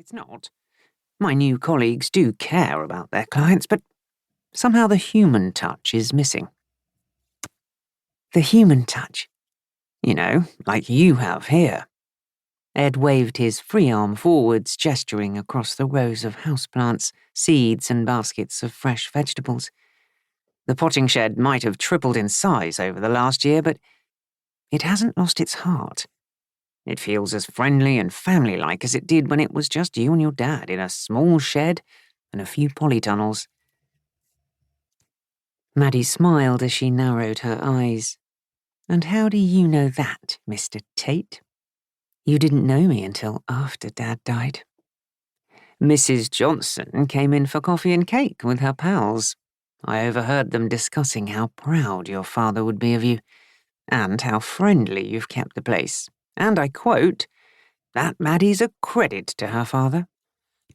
It's not. My new colleagues do care about their clients, but somehow the human touch is missing. The human touch? You know, like you have here. Ed waved his free arm forwards, gesturing across the rows of houseplants, seeds, and baskets of fresh vegetables. The potting shed might have tripled in size over the last year, but it hasn't lost its heart. It feels as friendly and family-like as it did when it was just you and your dad in a small shed and a few polytunnels. Maddie smiled as she narrowed her eyes. And how do you know that, Mr. Tate? You didn't know me until after Dad died. Mrs. Johnson came in for coffee and cake with her pals. I overheard them discussing how proud your father would be of you, and how friendly you've kept the place. And I quote, that Maddie's a credit to her father.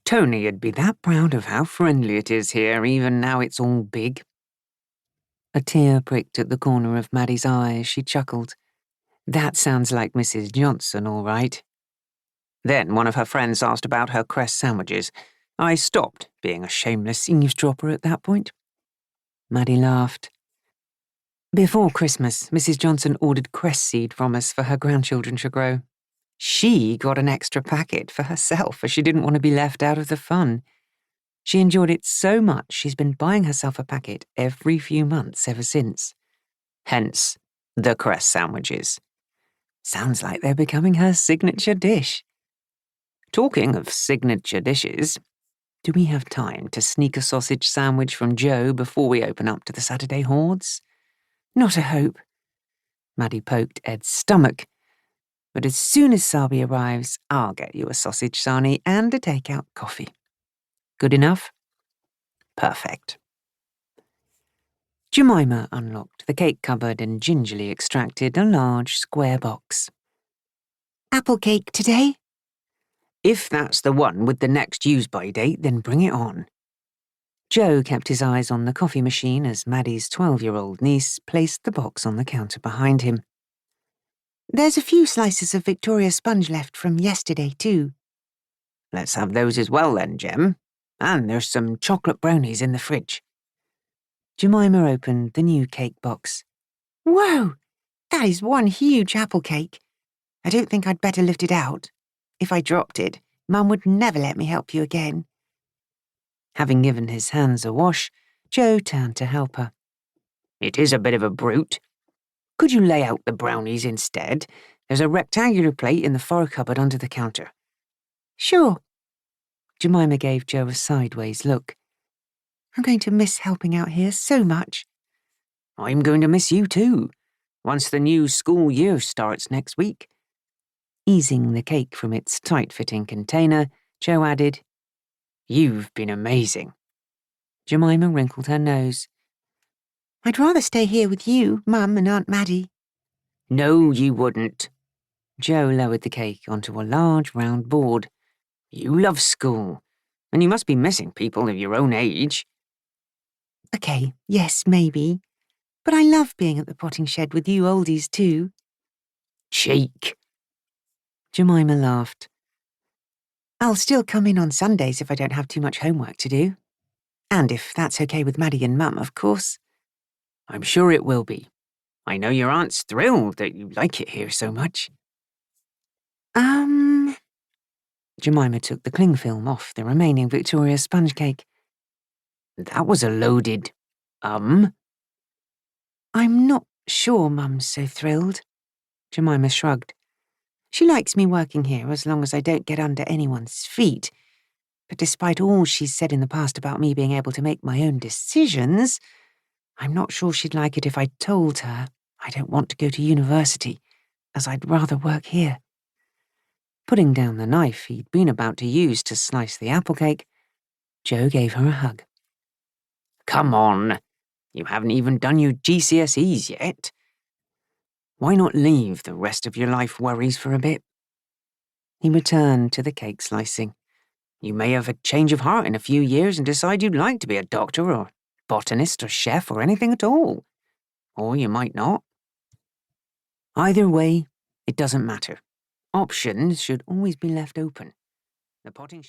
Tony'd be that proud of how friendly it is here, even now it's all big. A tear pricked at the corner of Maddie's eye as she chuckled. That sounds like Mrs. Johnson, all right. Then one of her friends asked about her cress sandwiches. I stopped being a shameless eavesdropper at that point. Maddie laughed. Before Christmas, Mrs. Johnson ordered cress seed from us for her grandchildren to grow. She got an extra packet for herself as she didn't want to be left out of the fun. She enjoyed it so much she's been buying herself a packet every few months ever since. Hence, the cress sandwiches. Sounds like they're becoming her signature dish. Talking of signature dishes, do we have time to sneak a sausage sandwich from Joe before we open up to the Saturday hordes? Not a hope. Maddie poked Ed's stomach. But as soon as Sabi arrives, I'll get you a sausage sarnie and a takeout coffee. Good enough? Perfect. Jemima unlocked the cake cupboard and gingerly extracted a large square box. Apple cake today? If that's the one with the next use-by date, then bring it on. Joe kept his eyes on the coffee machine as Maddie's 12-year-old niece placed the box on the counter behind him. There's a few slices of Victoria sponge left from yesterday, too. Let's have those as well then, Jem. And there's some chocolate brownies in the fridge. Jemima opened the new cake box. Whoa! That is one huge apple cake. I don't think I'd better lift it out. If I dropped it, Mum would never let me help you again. Having given his hands a wash, Joe turned to help her. It is a bit of a brute. Could you lay out the brownies instead? There's a rectangular plate in the far cupboard under the counter. Sure. Jemima gave Joe a sideways look. I'm going to miss helping out here so much. I'm going to miss you too, once the new school year starts next week. Easing the cake from its tight-fitting container, Joe added, You've been amazing. Jemima wrinkled her nose. I'd rather stay here with you, Mum and Aunt Maddie. No, you wouldn't. Joe lowered the cake onto a large round board. You love school, and you must be missing people of your own age. Okay, yes, maybe. But I love being at the potting shed with you oldies too. Cheek. Jemima laughed. I'll still come in on Sundays if I don't have too much homework to do. And if that's okay with Maddie and Mum, of course. I'm sure it will be. I know your aunt's thrilled that you like it here so much. Jemima took the cling film off the remaining Victoria sponge cake. That was a loaded, I'm not sure Mum's so thrilled. Jemima shrugged. She likes me working here as long as I don't get under anyone's feet. But despite all she's said in the past about me being able to make my own decisions, I'm not sure she'd like it if I told her I don't want to go to university, as I'd rather work here. Putting down the knife he'd been about to use to slice the apple cake, Joe gave her a hug. Come on, you haven't even done your GCSEs yet. Why not leave the rest of your life worries for a bit? He returned to the cake slicing. You may have a change of heart in a few years and decide you'd like to be a doctor or botanist or chef or anything at all. Or you might not. Either way, it doesn't matter. Options should always be left open. The potting shed